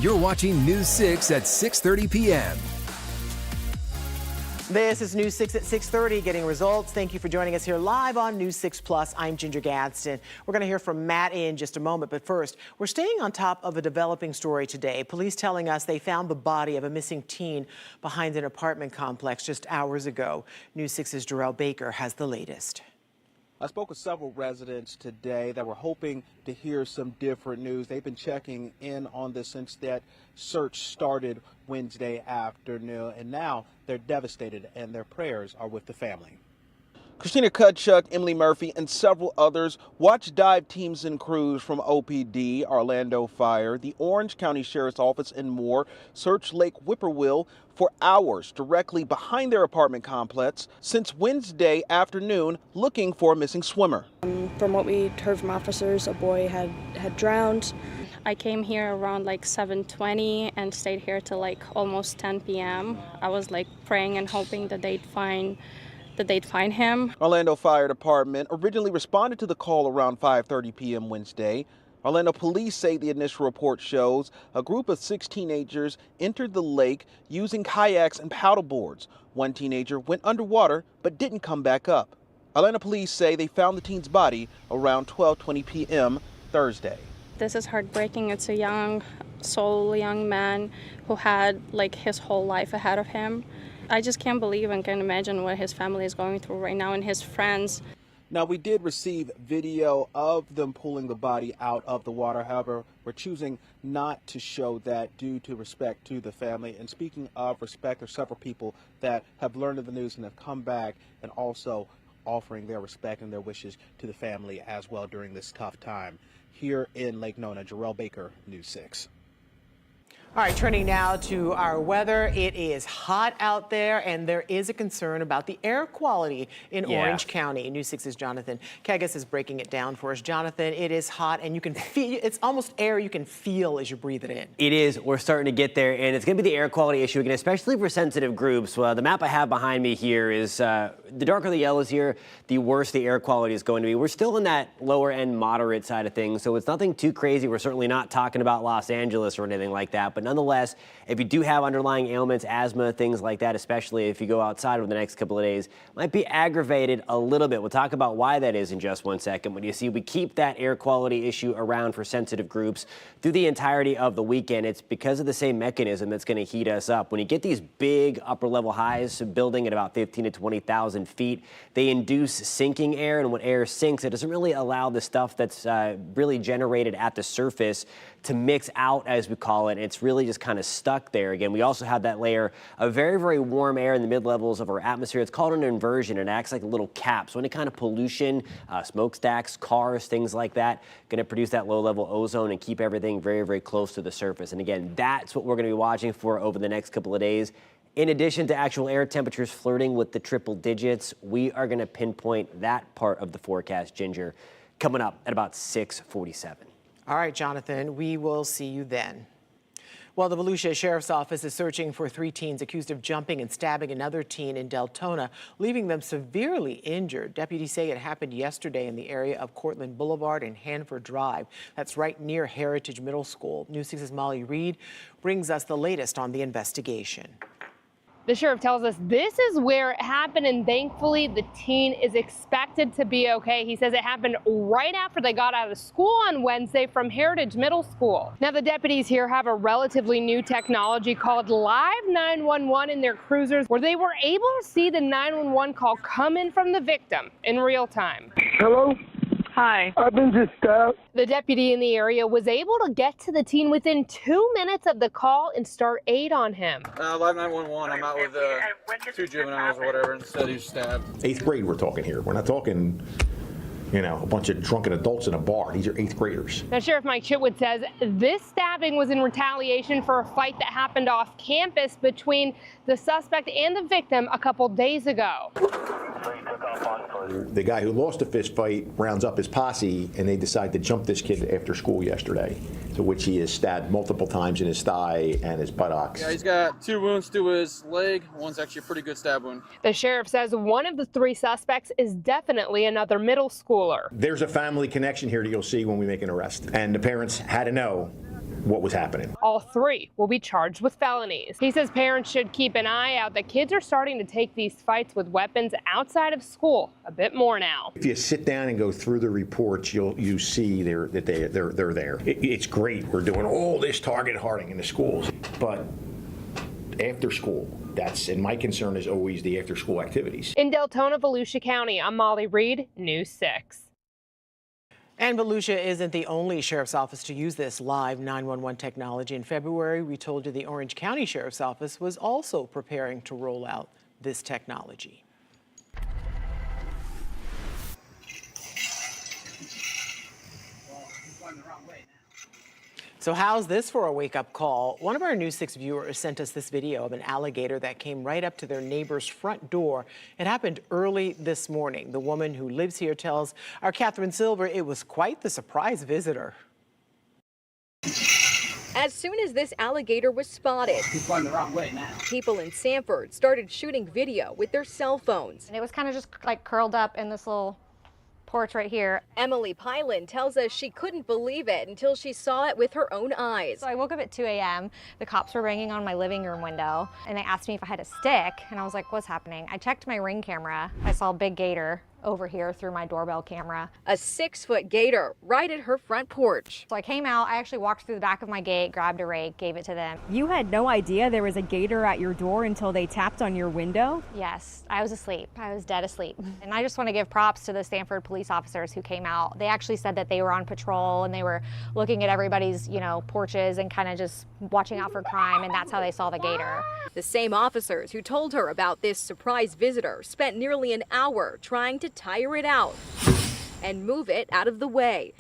You're watching News 6 at 6:30 p.m. This is News 6 at 6:30, getting results. Thank you for joining us here live on News 6 Plus. I'm Ginger Gadsden. We're going to hear from Matt in just a moment, but first, we're staying on top of a developing story today. Police telling us they found the body of a missing teen behind an apartment complex just hours ago. News 6's Jarrell Baker has the latest. I spoke with several residents today that were hoping to hear some different news. They've been checking in on this since that search started Wednesday afternoon, and now they're devastated and their prayers are with the family. Christina Kudchuk, Emily Murphy, and several others watched dive teams and crews from OPD, Orlando Fire, the Orange County Sheriff's Office, and more search Lake Whippoorwill for hours directly behind their apartment complex since Wednesday afternoon looking for a missing swimmer. From what we heard from officers, a boy had drowned. I came here around like 7:20 and stayed here till like almost 10 p.m. I was like praying and hoping that they'd find him. Orlando Fire Department originally responded to the call around 5:30 p.m. Wednesday. Orlando police say the initial report shows a group of 6 teenagers entered the lake using kayaks and paddle boards. One teenager went underwater but didn't come back up. Orlando police say they found the teen's body around 12:20 p.m. Thursday. This is heartbreaking. It's a young man who had like his whole life ahead of him. I just can't believe and can't imagine what his family is going through right now and his friends. Now, we did receive video of them pulling the body out of the water. However, we're choosing not to show that due to respect to the family. And speaking of respect, there's several people that have learned of the news and have come back and also offering their respect and their wishes to the family as well during this tough time. Here in Lake Nona, Jarrell Baker, News 6. All right, turning now to our weather. It is hot out there, and there is a concern about the air quality in Orange County. News 6's Jonathan Kegas is breaking it down for us. Jonathan, it is hot, and you can feel it's almost air you can feel as you breathe it in. It is. We're starting to get there, and it's going to be the air quality issue again, especially for sensitive groups. The map I have behind me here is the darker the yellows here, the worse the air quality is going to be. We're still in that lower end moderate side of things, so it's nothing too crazy. We're certainly not talking about Los Angeles or anything like that, but nonetheless, if you do have underlying ailments, asthma, things like that, especially if you go outside over the next couple of days, might be aggravated a little bit. We'll talk about why that is in just one second. But you see, we keep that air quality issue around for sensitive groups through the entirety of the weekend. It's because of the same mechanism that's going to heat us up. When you get these big upper level highs building at about 15 to 20,000 feet, they induce sinking air. And when air sinks, it doesn't really allow the stuff that's really generated at the surface to mix out, as we call it. It's really just kind of stuck there. Again, we also have that layer of very, very warm air in the mid-levels of our atmosphere. It's called an inversion. It acts like a little cap. So any kind of pollution, smokestacks, cars, things like that, going to produce that low-level ozone and keep everything very, very close to the surface. And again, that's what we're going to be watching for over the next couple of days. In addition to actual air temperatures flirting with the triple digits, we are going to pinpoint that part of the forecast, Ginger, coming up at about 6:47. All right, Jonathan, we will see you then. Well, the Volusia Sheriff's Office is searching for 3 teens accused of jumping and stabbing another teen in Deltona, leaving them severely injured. Deputies say it happened yesterday in the area of Cortland Boulevard and Hanford Drive. That's right near Heritage Middle School. News 6's Molly Reed brings us the latest on the investigation. The sheriff tells us this is where it happened, and thankfully the teen is expected to be okay. He says it happened right after they got out of school on Wednesday from Heritage Middle School. Now, the deputies here have a relatively new technology called Live 911 in their cruisers, where they were able to see the 911 call come in from the victim in real time. Hello? Hi. I've been just stabbed. The deputy in the area was able to get to the teen within 2 minutes of the call and start aid on him. Live 911, I'm out with 2 juveniles or whatever, and said he was stabbed. 8th grade we're talking here. We're not talking, a bunch of drunken adults in a bar. These are 8th graders. Now, Sheriff Mike Chitwood says this stabbing was in retaliation for a fight that happened off campus between the suspect and the victim a couple days ago. The guy who lost the fist fight rounds up his posse, and they decide to jump this kid after school yesterday, to which he is stabbed multiple times in his thigh and his buttocks. Yeah, he's got 2 wounds to his leg. One's actually a pretty good stab wound. The sheriff says one of the 3 suspects is definitely another middle schooler. There's a family connection here that you'll see when we make an arrest, and the parents had to know what was happening. All 3 will be charged with felonies. He says parents should keep an eye out that kids are starting to take these fights with weapons outside of school a bit more now. If you sit down and go through the reports, you see they're there. It's great. We're doing all this target hardening in the schools, but after school, and my concern is always the after school activities. In Deltona, Volusia County, I'm Molly Reed, News 6. And Volusia isn't the only sheriff's office to use this live 911 technology. In February, we told you the Orange County Sheriff's Office was also preparing to roll out this technology. So how's this for a wake-up call? One of our News 6 viewers sent us this video of an alligator that came right up to their neighbor's front door. It happened early this morning. The woman who lives here tells our Catherine Silver it was quite the surprise visitor. As soon as this alligator was spotted, he's going the wrong way now. People in Sanford started shooting video with their cell phones. And it was kind of just like curled up in this little porch right here. Emily Pylan tells us she couldn't believe it until she saw it with her own eyes. So I woke up at 2 a.m. The cops were banging on my living room window and they asked me if I had a stick and I was like, what's happening? I checked my Ring camera. I saw a big gator over here through my doorbell camera. A 6-foot gator right at her front porch. So I came out, I actually walked through the back of my gate, grabbed a rake, gave it to them. You had no idea there was a gator at your door until they tapped on your window? Yes, I was asleep. I was dead asleep. And I just want to give props to the Sanford police officers who came out. They actually said that they were on patrol and they were looking at everybody's, porches and kind of just watching out for crime, and that's how they saw the gator. The same officers who told her about this surprise visitor spent nearly an hour trying to tire it out and move it out of the way.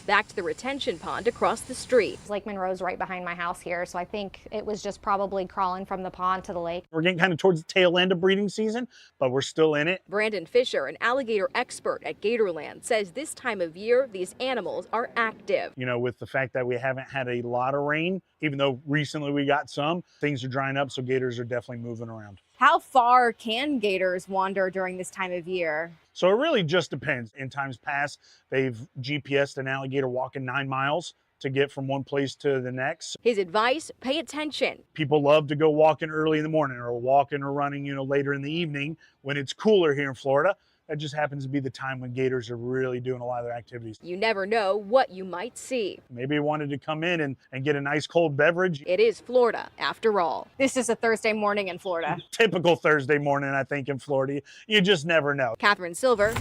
Back to the retention pond across the street. Lake Monroe's right behind my house here, so I think it was just probably crawling from the pond to the lake. We're getting kind of towards the tail end of breeding season, but we're still in it. Brandon Fisher, an alligator expert at Gatorland, says this time of year, these animals are active. With the fact that we haven't had a lot of rain, even though recently we got some, things are drying up, so gators are definitely moving around. How far can gators wander during this time of year? So it really just depends. In times past, they've GPSed an alligator walking 9 miles to get from one place to the next. His advice, pay attention. People love to go walking early in the morning or walking or running, later in the evening when it's cooler here in Florida. That just happens to be the time when gators are really doing a lot of their activities. You never know what you might see. Maybe he wanted to come in and get a nice cold beverage. It is Florida, after all. This is a Thursday morning in Florida. Typical Thursday morning, I think, in Florida. You just never know. Catherine Silver,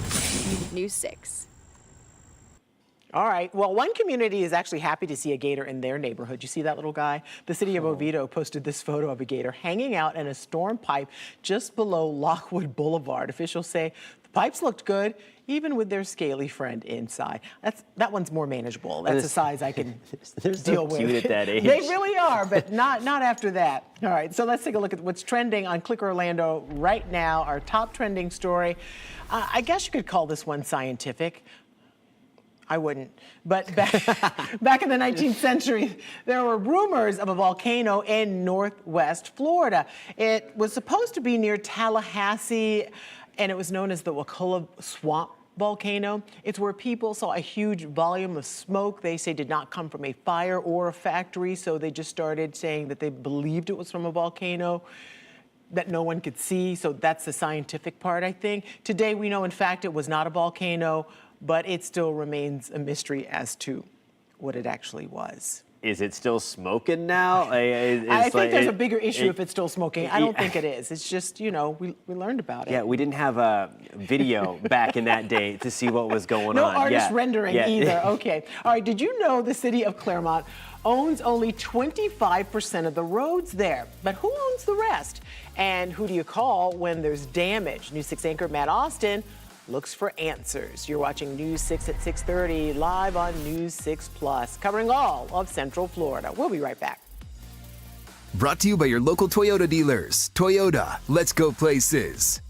News 6. All right. Well, one community is actually happy to see a gator in their neighborhood. You see that little guy? The city of Oviedo posted this photo of a gator hanging out in a storm pipe just below Lockwood Boulevard. Officials say the pipes looked good, even with their scaly friend inside. That one's more manageable. That's a size I can deal with. Cute at that age. They really are, but not after that. All right. So let's take a look at what's trending on Click Orlando right now. Our top trending story. I guess you could call this one scientific. I wouldn't. But back in the 19th century, there were rumors of a volcano in northwest Florida. It was supposed to be near Tallahassee, and it was known as the Wakulla Swamp volcano. It's where people saw a huge volume of smoke they say did not come from a fire or a factory, so they just started saying that they believed it was from a volcano that no one could see. So that's the scientific part, I think. Today, we know, in fact, it was not a volcano, but it still remains a mystery as to what it actually was. Is it still smoking now? I think there's a bigger issue if it's still smoking. I don't think it is. It's just, we learned about it. Yeah, we didn't have a video back in that day to see what was going on. No artist rendering either. Okay. All right, did you know the city of Claremont owns only 25% of the roads there? But who owns the rest? And who do you call when there's damage? News 6 anchor Matt Austin looks for answers. You're watching News 6 at 6:30 live on News 6 Plus, covering all of Central Florida. We'll be right back. Brought to you by your local Toyota dealers. Toyota, let's go places.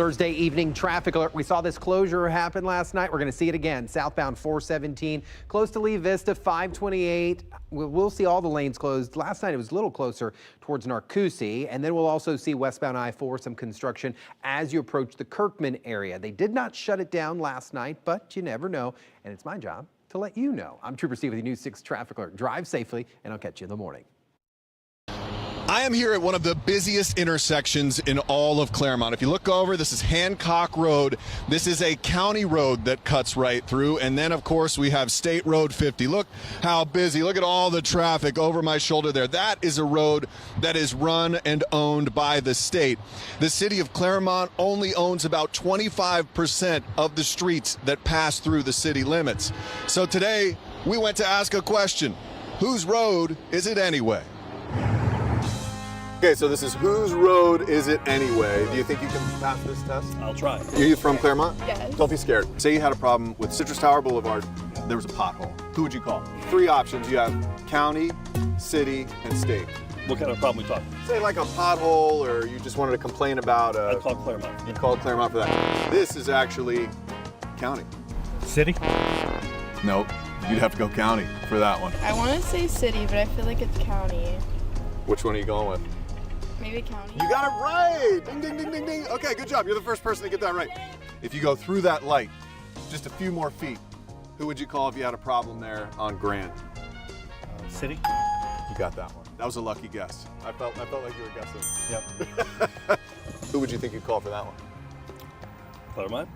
Thursday evening traffic alert. We saw this closure happen last night. We're going to see it again. Southbound 417, close to Lee Vista, 528. We'll see all the lanes closed. Last night it was a little closer towards Narcoossee. And then we'll also see westbound I-4, some construction as you approach the Kirkman area. They did not shut it down last night, but you never know. And it's my job to let you know. I'm Trooper Steve with the News 6 traffic alert. Drive safely, and I'll catch you in the morning. I am here at one of the busiest intersections in all of Claremont. If you look over, this is Hancock Road. This is a county road that cuts right through. And then, of course, we have State Road 50. Look how busy. Look at all the traffic over my shoulder there. That is a road that is run and owned by the state. The city of Claremont only owns about 25% of the streets that pass through the city limits. So today, we went to ask a question. Whose road is it anyway? Okay, so this is whose road is it anyway? Do you think you can pass this test? I'll try. Are you from Claremont? Yes. Don't be scared. Say you had a problem with Citrus Tower Boulevard, there was a pothole. Who would you call? 3 options. You have county, city, and state. What kind of problem we talking? Say like a pothole, or you just wanted to complain about I called Claremont. You called Claremont for that. This is actually county. City? Nope. You'd have to go county for that one. I want to say city, but I feel like it's county. Which one are you going with? Maybe county. You got it right! Ding, ding, ding, ding, ding. Okay, good job. You're the first person to get that right. If you go through that light, just a few more feet, who would you call if you had a problem there on Grant? City? You got that one. That was a lucky guess. I felt like you were guessing. Yep. Who would you think you'd call for that one? Claremont?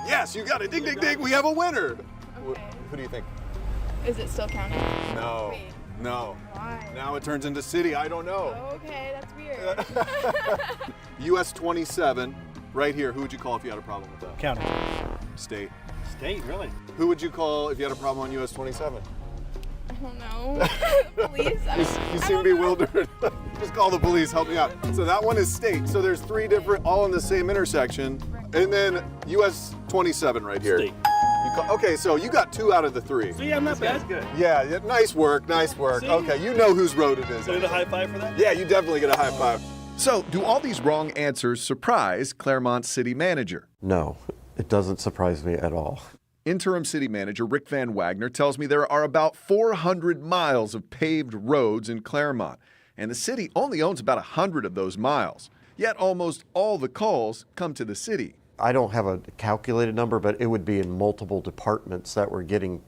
Yes, you got it. Ding, ding, ding. We have a winner. Okay. Who do you think? Is it still county? No. Wait. No. Why? Now it turns into city. I don't know. Oh, okay, that's weird. US 27, right here. Who would you call if you had a problem with that? County. State. State, really? Who would you call if you had a problem on US 27? I don't know. Police? You seem bewildered. Just call the police. Help me out. So that one is state. So there's 3 different, all in the same intersection. And then US 27 right here. State. Okay, so you got 2 out of the 3. See, I'm not bad. Good. Yeah, nice work, nice work. See? Okay, you know whose road it is. So you get a high five for that? Yeah, you definitely get a high five. So, do all these wrong answers surprise Claremont City Manager? No, it doesn't surprise me at all. Interim City Manager Rick Van Wagner tells me there are about 400 miles of paved roads in Claremont, and the city only owns about 100 of those miles. Yet almost all the calls come to the city. I don't have a calculated number, but it would be in multiple departments that were getting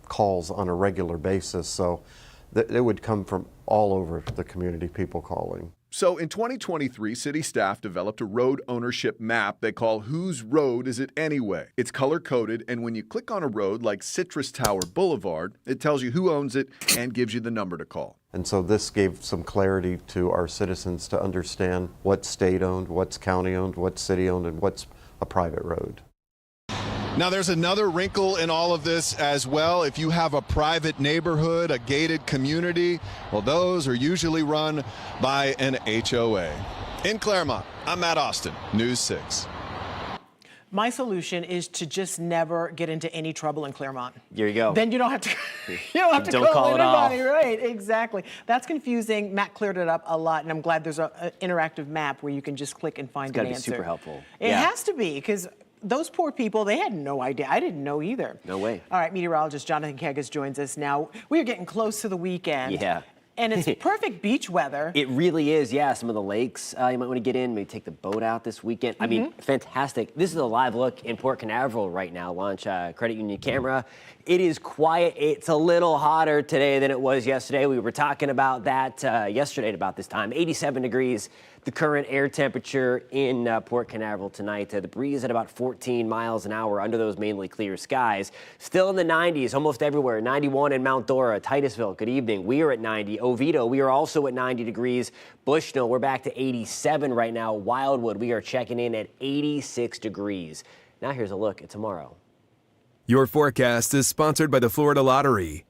calls on a regular basis. So it would come from all over the community, people calling. So in 2023, city staff developed a road ownership map they call Whose Road Is It Anyway? It's color-coded, and when you click on a road like Citrus Tower Boulevard, it tells you who owns it and gives you the number to call. And so this gave some clarity to our citizens to understand what's state-owned, what's county-owned, what's city-owned, and what's a private road. Now, there's another wrinkle in all of this as well. If you have a private neighborhood, a gated community, well, those are usually run by an HOA. In Claremont, I'm Matt Austin, News 6. My solution is to just never get into any trouble in Claremont. Here you go. Then you don't have to. You don't have to Don't call it off. anybody, right? Exactly. That's confusing. Matt cleared it up a lot, and I'm glad there's an interactive map where you can just click and find It's an gotta be answer. super helpful. It Yeah. has to be, because those poor people, they had no idea. I didn't know either. No way. All right, meteorologist Jonathan Kegas joins us now. We are getting close to the weekend. Yeah. And it's perfect beach weather. It really is, yeah. Some of the lakes you might want to get in, maybe take the boat out this weekend. I mean, fantastic. This is a live look in Port Canaveral right now. Launch Credit Union camera. It is quiet. It's a little hotter today than it was yesterday. We were talking about that yesterday at about this time. 87 degrees, the current air temperature in Port Canaveral tonight. The breeze at about 14 miles an hour under those mainly clear skies. Still in the 90s almost everywhere. 91 in Mount Dora, Titusville, good evening. We are at 90. Oviedo, we are also at 90 degrees. Bushnell, we're back to 87 right now. Wildwood, we are checking in at 86 degrees. Now here's a look at tomorrow. Your forecast is sponsored by the Florida Lottery.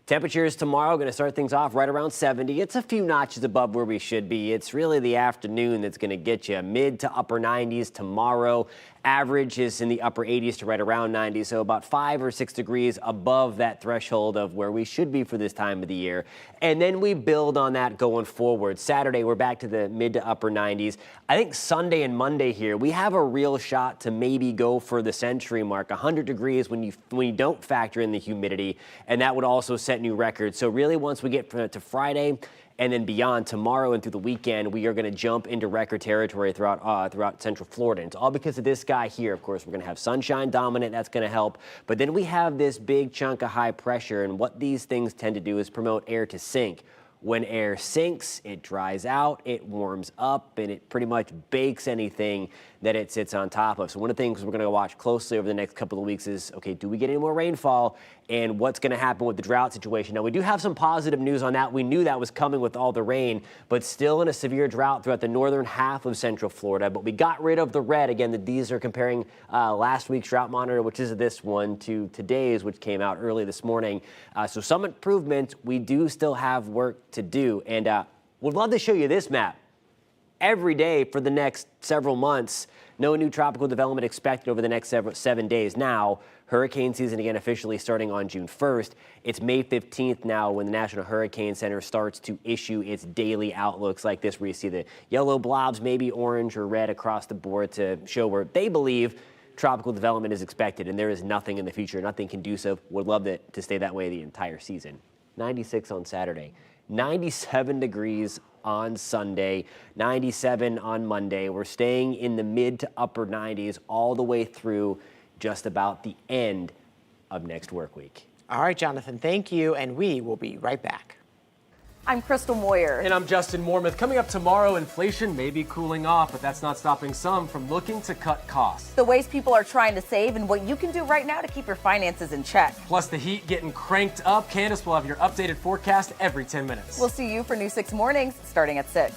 Temperatures tomorrow going to start things off right around 70. It's a few notches above where we should be. It's really the afternoon that's going to get you mid to upper 90s tomorrow. Average is in the upper 80s to right around 90, so about 5 or 6 degrees above that threshold of where we should be for this time of the year. And then we build on that going forward. Saturday, we're back to the mid to upper 90s. I think Sunday and Monday here, we have a real shot to maybe go for the century mark, 100 degrees when you don't factor in the humidity, and that would also set new records. So really, once we get to Friday and then beyond, tomorrow and through the weekend, we are going to jump into record territory throughout Central Florida. And it's all because of this guy here. Of course, we're going to have sunshine dominant. That's going to help. But then we have this big chunk of high pressure, and what these things tend to do is promote air to sink. When air sinks, it dries out, it warms up, and it pretty much bakes anything that it sits on top of. So one of the things we're going to watch closely over the next couple of weeks is, okay, do we get any more rainfall, and what's going to happen with the drought situation? Now, we do have some positive news on that. We knew that was coming with all the rain, but still in a severe drought throughout the northern half of Central Florida. But we got rid of the red. Again, these are comparing last week's drought monitor, which is this one, to today's, which came out early this morning. So some improvement. We do still have work to do, and would love to show you this map. Every day for the next several months, no new tropical development expected over the next 7 days. Now, hurricane season again officially starting on June 1st. It's May 15th now when the National Hurricane Center starts to issue its daily outlooks like this, where you see the yellow blobs, maybe orange or red across the board to show where they believe tropical development is expected, and there is nothing in the future, nothing conducive. Would love it to stay that way the entire season. 96 on Saturday, 97 degrees on Sunday, 97 on Monday. We're staying in the mid to upper 90s all the way through just about the end of next work week. All right, Jonathan, thank you, and we will be right back. I'm Crystal Moyer. And I'm Justin Mormouth. Coming up tomorrow, inflation may be cooling off, but that's not stopping some from looking to cut costs. The ways people are trying to save and what you can do right now to keep your finances in check. Plus the heat getting cranked up. Candace will have your updated forecast every 10 minutes. We'll see you for New 6 Mornings starting at 6.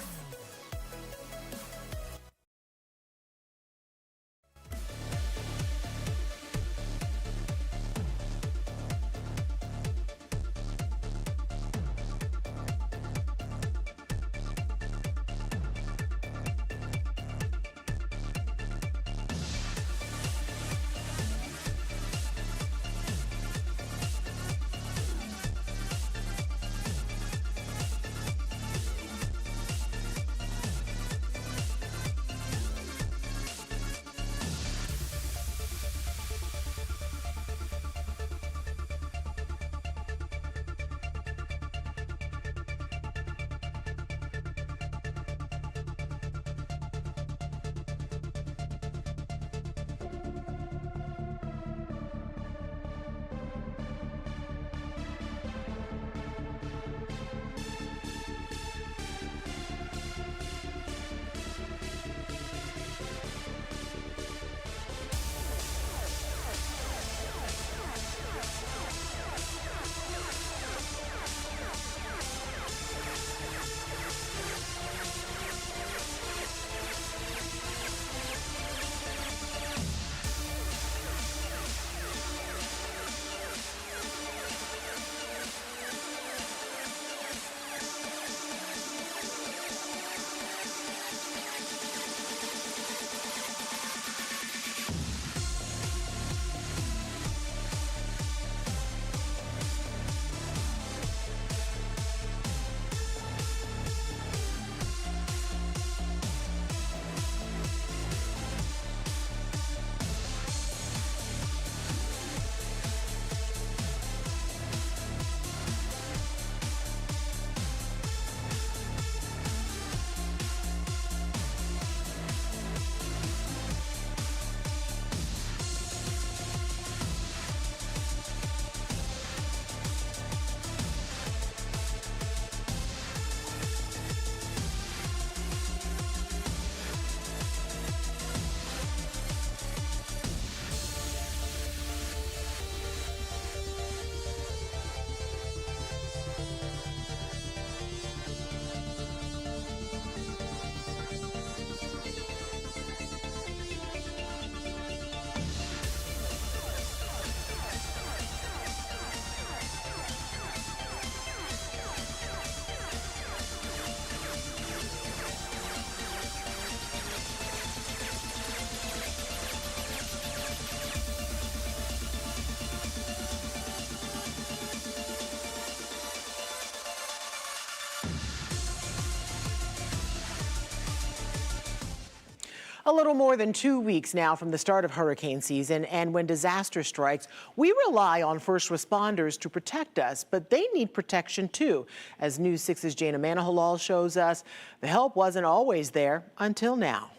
A little more than 2 weeks now from the start of hurricane season, and when disaster strikes, we rely on first responders to protect us, but they need protection too. As News 6's Jana Manahalal shows us, the help wasn't always there until now.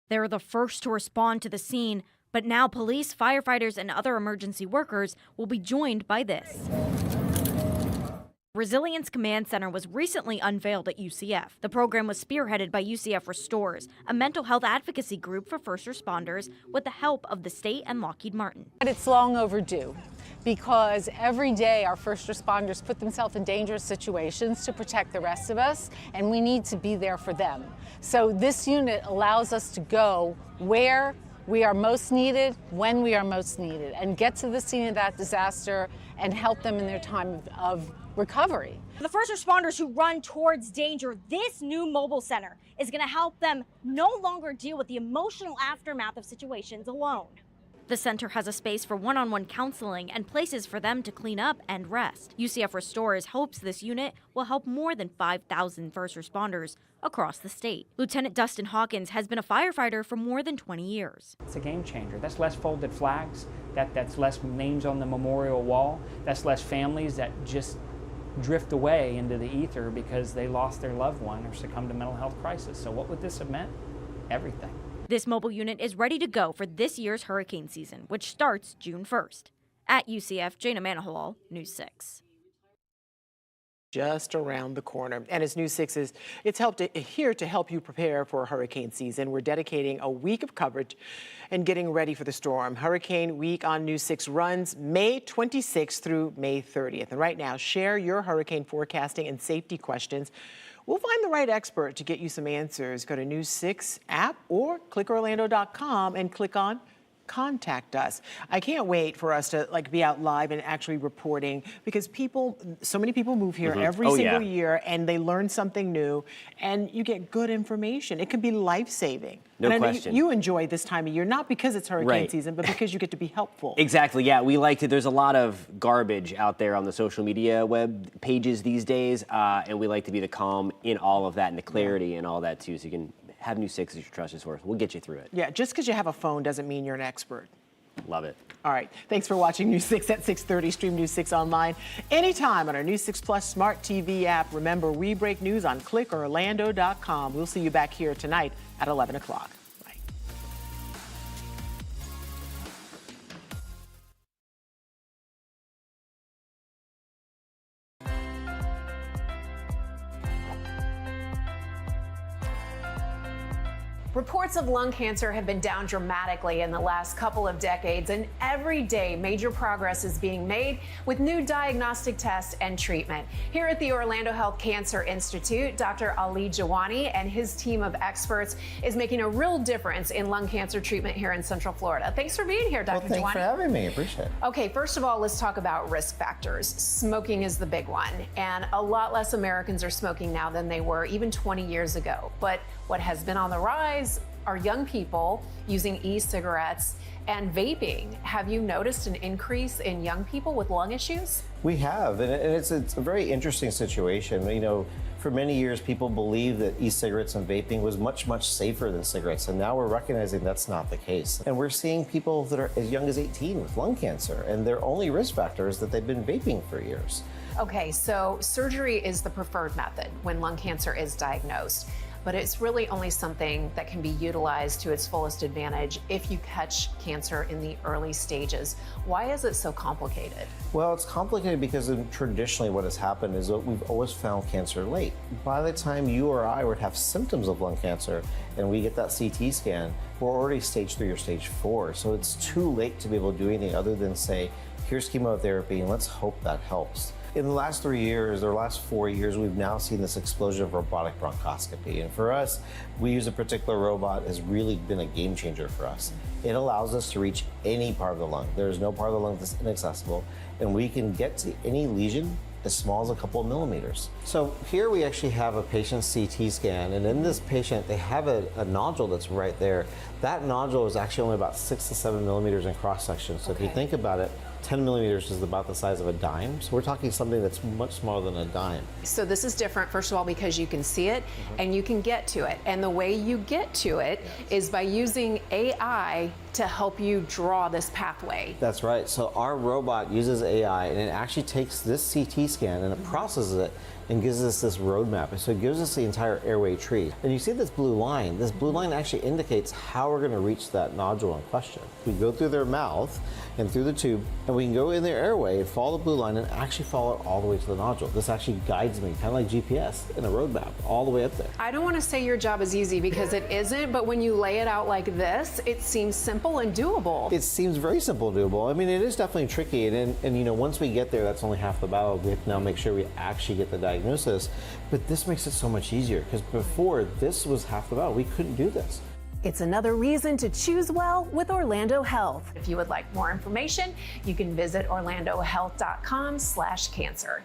They're the first to respond to the scene, but now police, firefighters, and other emergency workers will be joined by this. Resilience Command Center was recently unveiled at UCF. The program was spearheaded by UCF Restores, a mental health advocacy group for first responders, with the help of the state and Lockheed Martin. But it's long overdue because every day our first responders put themselves in dangerous situations to protect the rest of us, and we need to be there for them. So this unit allows us to go where we are most needed, when we are most needed, and get to the scene of that disaster and help them in their time of recovery. For the first responders who run towards danger, this new mobile center is going to help them no longer deal with the emotional aftermath of situations alone. The center has a space for one-on-one counseling and places for them to clean up and rest. UCF Restores hopes this unit will help more than 5,000 first responders across the state. Lieutenant Dustin Hawkins has been a firefighter for more than 20 years. It's a game changer. That's less folded flags, that's less names on the memorial wall, that's less families that just drift away into the ether because they lost their loved one or succumbed to mental health crisis. So what would this have meant? Everything. This mobile unit is ready to go for this year's hurricane season, which starts June 1st. At UCF, Jana Manahalal, News 6. Just around the corner. And as News 6 is, it's here to help you prepare for hurricane season. We're dedicating a week of coverage and getting ready for the storm. Hurricane Week on News 6 runs May 26th through May 30th. And right now, share your hurricane forecasting and safety questions. We'll find the right expert to get you some answers. Go to News 6 app or clickorlando.com and click on Contact Us. I can't wait for us to be out live and actually reporting, because so many people move here every single year and they learn something new, and you get good information. It can be life-saving. No and question. You enjoy this time of year, not because it's hurricane season, but because you get to be helpful. Exactly, yeah. We like to, there's a lot of garbage out there on the social media web pages these days, and we like to be the calm in all of that and the clarity and all that too, so you can have News 6 as your trusted source. We'll get you through it. Yeah, just because you have a phone doesn't mean you're an expert. Love it. All right. Thanks for watching News 6 at 6:30. Stream News 6 online anytime on our News 6 Plus Smart TV app. Remember, we break news on clickorlando.com. We'll see you back here tonight at 11 o'clock. Reports of lung cancer have been down dramatically in the last couple of decades, and every day major progress is being made with new diagnostic tests and treatment. Here at the Orlando Health Cancer Institute, Dr. Ali Jawani and his team of experts is making a real difference in lung cancer treatment here in Central Florida. Thanks for being here, Dr. Jawani. Thanks for having me. Appreciate it. Okay, first of all, let's talk about risk factors. Smoking is the big one, and a lot less Americans are smoking now than they were even 20 years ago. But what has been on the rise are young people using e-cigarettes and vaping. Have you noticed an increase in young people with lung issues? We have, and it's a very interesting situation. You know, for many years, people believed that e-cigarettes and vaping was much, much safer than cigarettes, and now we're recognizing that's not the case. And we're seeing people that are as young as 18 with lung cancer, and their only risk factor is that they've been vaping for years. Okay, so surgery is the preferred method when lung cancer is diagnosed, but it's really only something that can be utilized to its fullest advantage if you catch cancer in the early stages. Why is it so complicated? Well, it's complicated because traditionally what has happened is that we've always found cancer late. By the time you or I would have symptoms of lung cancer and we get that CT scan, we're already stage 3 or stage 4. So it's too late to be able to do anything other than say, here's chemotherapy and let's hope that helps. In the last 3 years, or last 4 years, we've now seen this explosion of robotic bronchoscopy. And for us, we use a particular robot has really been a game changer for us. It allows us to reach any part of the lung. There is no part of the lung that's inaccessible, and we can get to any lesion as small as a couple of millimeters. So here we actually have a patient's CT scan, and in this patient, they have a nodule that's right there. That nodule is actually only about 6 to 7 millimeters in cross section. So if you think about it, 10 millimeters is about the size of a dime. So we're talking something that's much smaller than a dime. So this is different, first of all, because you can see it and you can get to it. And the way you get to it is by using AI to help you draw this pathway. That's right. So our robot uses AI and it actually takes this CT scan and it processes it and gives us this roadmap. And so it gives us the entire airway tree. And you see this blue line. This blue line actually indicates how we're going to reach that nodule in question. We go through their mouth and through the tube, and we can go in their airway and follow the blue line and actually follow it all the way to the nodule. This actually guides me, kind of like GPS in a roadmap, all the way up there. I don't want to say your job is easy because it isn't, but when you lay it out like this, it seems simple and doable. It seems very simple and doable. I mean, it is definitely tricky, and you know, once we get there, that's only half the battle. We have to now make sure we actually get the diagnosis, but this makes it so much easier because before, this was half the battle. We couldn't do this. It's another reason to choose well with Orlando Health. If you would like more information, you can visit orlandohealth.com/cancer.